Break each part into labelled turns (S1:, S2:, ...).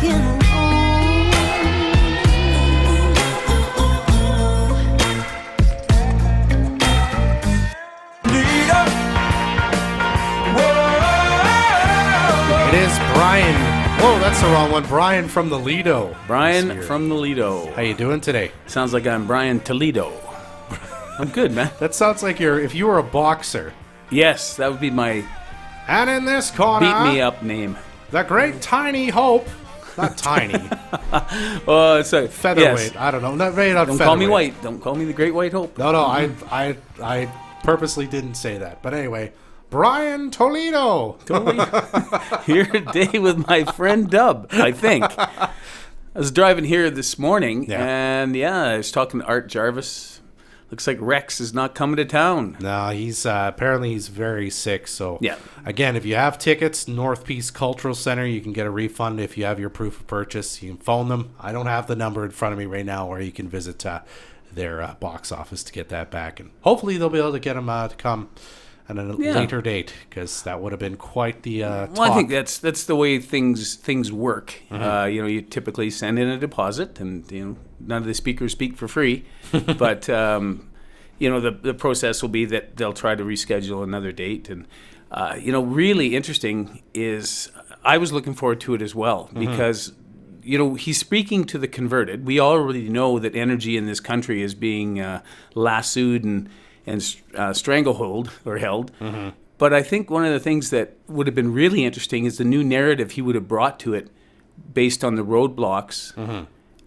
S1: walking alone.
S2: Lido. Whoa.
S3: It is Brian. Whoa, that's the wrong one. Brian from the Lido.
S4: Brian from the Lido.
S3: How you doing today?
S4: Sounds like I'm Brian Toledo. I'm good, man.
S3: That sounds like if you were a boxer.
S4: Yes, that would be my
S3: And in this corner,
S4: beat me up name.
S3: the great Tiny Hope. Not tiny.
S4: Oh, it's a
S3: Featherweight.
S4: yes.
S3: I don't know. Maybe not
S4: Don't
S3: featherweight.
S4: call me white. Don't call me the Great White Hope.
S3: No, I purposely didn't say that. But anyway, Brian Toledo.
S4: Totally. Here today with my friend Dub, I think. I was driving here this morning, and I was talking to Art Jarvis. Looks like Rex is not coming to town.
S3: No, he's apparently he's very sick. So
S4: Yeah.
S3: again, if you have tickets, North Peace Cultural Center, you can get a refund if you have your proof of purchase. You can phone them. I don't have the number in front of me right now, or you can visit their box office to get that back, and hopefully they'll be able to get him to come at a later date, because that would have been quite the
S4: Well, I think that's the way things work. You typically send in a deposit, and none of the speakers speak for free, but the process will be that they'll try to reschedule another date. And really interesting is I was looking forward to it as well, because he's speaking to the converted. We already know that energy in this country is being lassoed and stranglehold or held. But I think one of the things that would have been really interesting is the new narrative he would have brought to it, based on the roadblocks,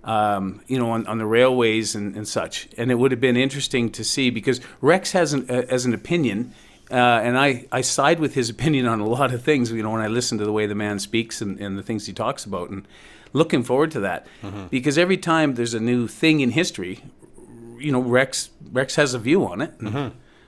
S4: on the railways and such. And it would have been interesting to see, because Rex has an opinion, and I side with his opinion on a lot of things. When I listen to the way the man speaks and the things he talks about, and looking forward to that, because every time there's a new thing in history, Rex has a view on it.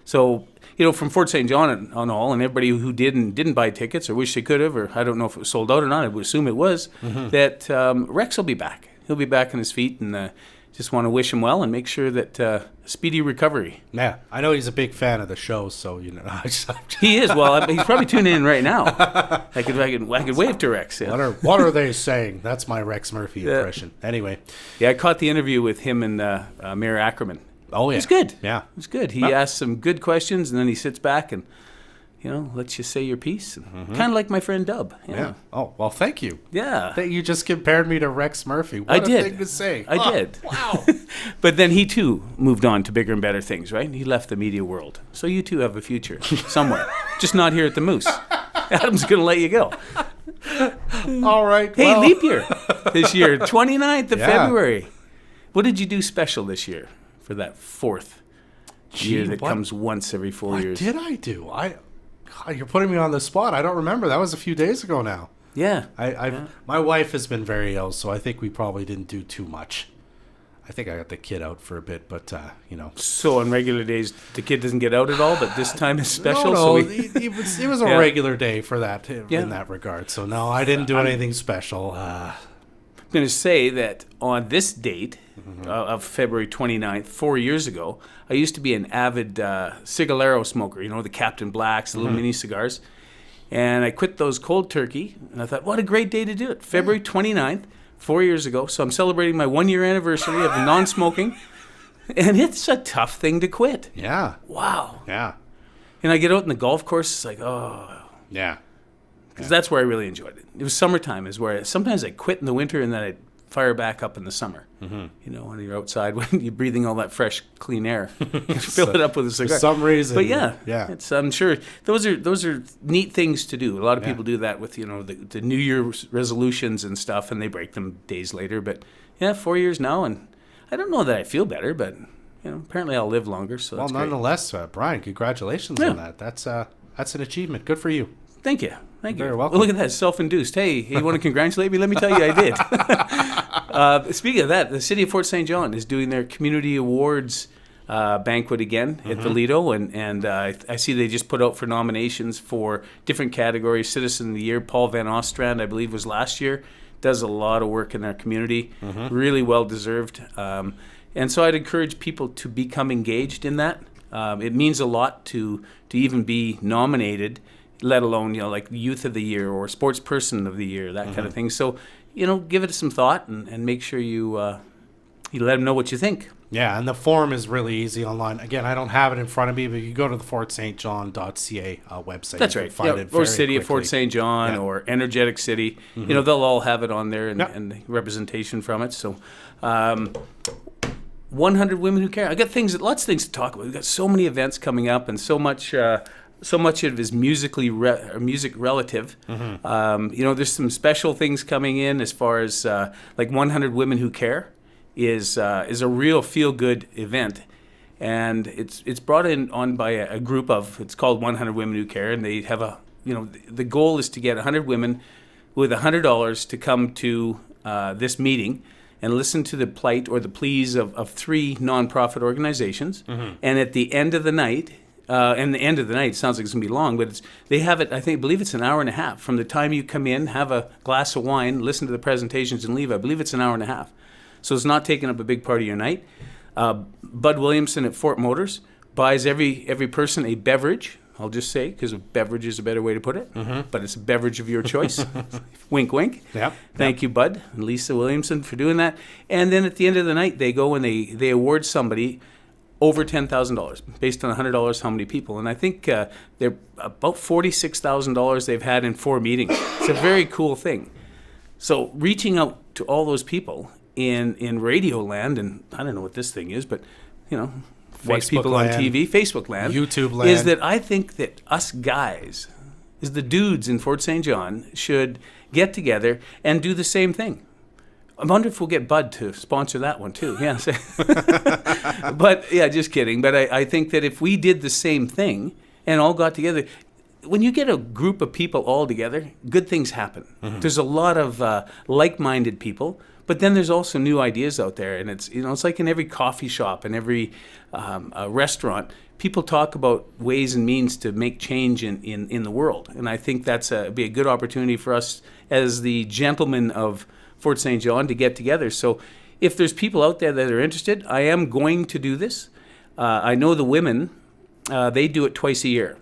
S4: So, from Fort St. John on all, and everybody who didn't buy tickets or wish they could have, or I don't know if it was sold out or not, I would assume it was, that Rex will be back. He'll be back on his feet, and just want to wish him well and make sure that speedy recovery.
S3: Yeah, I know he's a big fan of the show, so
S4: He is. Well, he's probably tuning in right now. I could wave to Rex. Yeah.
S3: What are they saying? That's my Rex Murphy impression. Anyway,
S4: I caught the interview with him and Mayor Ackerman.
S3: Oh yeah,
S4: It was good.
S3: Yeah,
S4: it was good. He asked some good questions, and then he sits back and lets you say your piece. Kind of like my friend Dub.
S3: Yeah. Oh well, thank you.
S4: Yeah.
S3: You just compared me to Rex Murphy. What
S4: I
S3: a
S4: did.
S3: thing to say.
S4: I did.
S3: Wow.
S4: But then he too moved on to bigger and better things, right? He left the media world. So you two have a future somewhere, just not here at the Moose. Adam's going to let you go.
S3: All right.
S4: Hey,
S3: well.
S4: leap year this year, 29th of
S3: Yeah.
S4: February. What did you do special this year for that fourth year that comes once every 4 years?
S3: What did I do? God, you're putting me on the spot. I don't remember. That was a few days ago now.
S4: Yeah.
S3: My wife has been very ill, so I think we probably didn't do too much. I think I got the kid out for a bit, but
S4: So on regular days, the kid doesn't get out at all, but this time is special.
S3: No,
S4: So
S3: it was a
S4: Yeah.
S3: regular day for that in that regard. So no, I didn't do anything special.
S4: I'm going to say that on this date of February 29th, 4 years ago, I used to be an avid cigarero smoker, the Captain Blacks, the little mini cigars. And I quit those cold turkey, and I thought, what a great day to do it. February 29th, 4 years ago. So I'm celebrating my 1 year anniversary of non-smoking. And it's a tough thing to quit.
S3: Yeah.
S4: Wow.
S3: Yeah.
S4: And I get out in the golf course, it's like, oh.
S3: Yeah.
S4: Because that's where I really enjoyed it. It was summertime is where sometimes I quit in the winter and then I'd fire back up in the summer. When you're outside, when you're breathing all that fresh, clean air. You fill it up with a cigar.
S3: For some reason.
S4: But yeah.
S3: It's
S4: I'm sure those are neat things to do. A lot of people do that with, the New Year's resolutions and stuff, and they break them days later. But 4 years now, and I don't know that I feel better, but apparently I'll live longer. So that's great.
S3: Nonetheless, Brian, congratulations on that. That's an achievement. Good for you.
S4: Thank you. Thank you.
S3: Very welcome.
S4: Well, look at that, self-induced. Hey, you want to congratulate me? Let me tell you I did. Speaking of that, the city of Fort St. John is doing their community awards banquet again at the Lido, and I see they just put out for nominations for different categories. Citizen of the Year, Paul Van Ostrand, I believe, was last year. Does a lot of work in our community. Really well deserved. And so I'd encourage people to become engaged in that. It means a lot to even be nominated, let alone like Youth of the Year or Sports Person of the Year, that kind of thing. So give it some thought and make sure you let them know what you think.
S3: Yeah, and the form is really easy online. Again, I don't have it in front of me, but you go to the fortstjohn.ca website.
S4: That's
S3: you
S4: right.
S3: can find it
S4: Or
S3: very
S4: City of
S3: quickly.
S4: Fort St. John or Energetic City. They'll all have it on there and the representation from it. So 100 Women Who Care. I got lots of things to talk about. We've got so many events coming up and so much of it is music relative. There's some special things coming in as far as like 100 Women Who Care is a real feel-good event, and it's brought on by a group of, it's called 100 Women Who Care, and they have the goal is to get 100 women with $100 to come to this meeting and listen to the plight or the pleas of 3 nonprofit organizations, and at the end of the night. And the end of the night, it sounds like it's going to be long, but they have it, I believe it's an hour and a half. From the time you come in, have a glass of wine, listen to the presentations, and leave, I believe it's an hour and a half. So it's not taking up a big part of your night. Bud Williamson at Fort Motors buys every person a beverage, I'll just say, because a beverage is a better way to put it, but it's a beverage of your choice. Wink, wink.
S3: Yep.
S4: Thank you, Bud and Lisa Williamson, for doing that. And then at the end of the night, they go and they award somebody over $10,000 based on $100 how many people. And I think they're about $46,000 they've had in 4 meetings. It's a very cool thing. So reaching out to all those people in radio land, and I don't know what this thing is, but watch people
S3: land,
S4: on TV, Facebook land,
S3: YouTube land,
S4: is that I think that us guys, is the dudes in Fort St. John, should get together and do the same thing. I wonder if we'll get Bud to sponsor that one too. Yeah. But yeah, just kidding. But I think that if we did the same thing and all got together, when you get a group of people all together, good things happen. There's a lot of like-minded people, but then there's also new ideas out there. And it's like in every coffee shop and every restaurant, people talk about ways and means to make change in the world. And I think that's be a good opportunity for us as the gentlemen of Fort St. John to get together. So if there's people out there that are interested, I am going to do this. I know the women, they do it twice a year.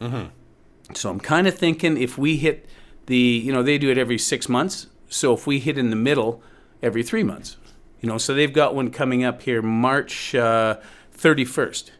S4: So I'm kind of thinking if we hit they do it every 6 months. So if we hit in the middle every 3 months, so they've got one coming up here March 31st.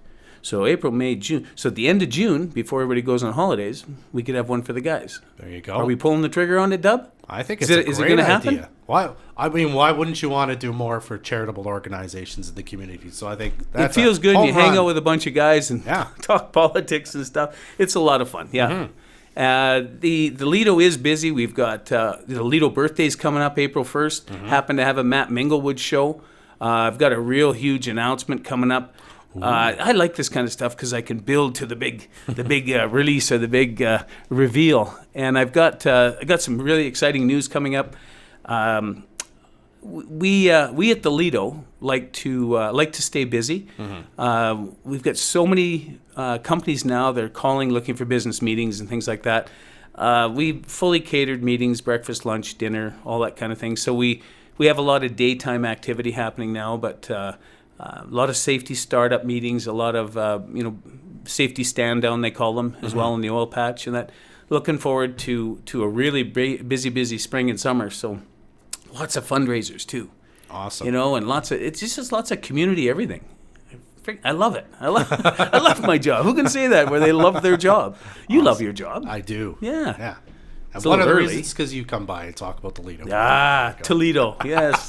S4: So April, May, June. So at the end of June, before everybody goes on holidays, we could have one for the guys.
S3: There you go.
S4: Are we pulling the trigger on it, Dub?
S3: I think it's
S4: Is
S3: a
S4: it
S3: great
S4: gonna
S3: idea.
S4: happen?
S3: Why wouldn't you want to do more for charitable organizations in the community? So I think that's
S4: it feels good.
S3: home
S4: You hang
S3: run.
S4: out with a bunch of guys and talk politics and stuff. It's a lot of fun. Yeah. The Lido is busy. We've got the Lido birthday's coming up April 1st. Happen to have a Matt Minglewood show. I've got a real huge announcement coming up. I like this kind of stuff because I can build to the big release or the big reveal. And I got some really exciting news coming up. We at the Lido like to stay busy. We've got so many companies now that are calling, looking for business meetings and things like that. We fully catered meetings, breakfast, lunch, dinner, all that kind of thing. So we have a lot of daytime activity happening now, but a lot of safety startup meetings, a lot of safety stand down they call them as well in the oil patch, and that. Looking forward to a really busy spring and summer. So lots of fundraisers too.
S3: Awesome.
S4: And it's just lots of community everything. I love it. I love my job. Who can say that where they love their job? You love your job.
S3: I do.
S4: Yeah.
S3: Yeah. And
S4: It's a
S3: one of the
S4: little early.
S3: reasons is because you come by and talk about the Lido.
S4: Toledo. Yes.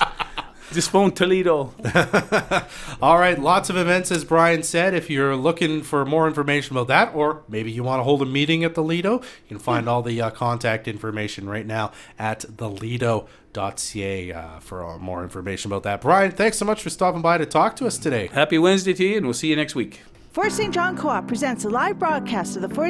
S4: Just phone Toledo.
S3: All right, lots of events, as Brian said. If you're looking for more information about that, or maybe you want to hold a meeting at the Lido, you can find all the contact information right now at thelido.ca for more information about that. Brian, thanks so much for stopping by to talk to us today.
S4: Happy Wednesday to you, and we'll see you next week.
S1: Fort St. John Co-op presents a live broadcast of the Fort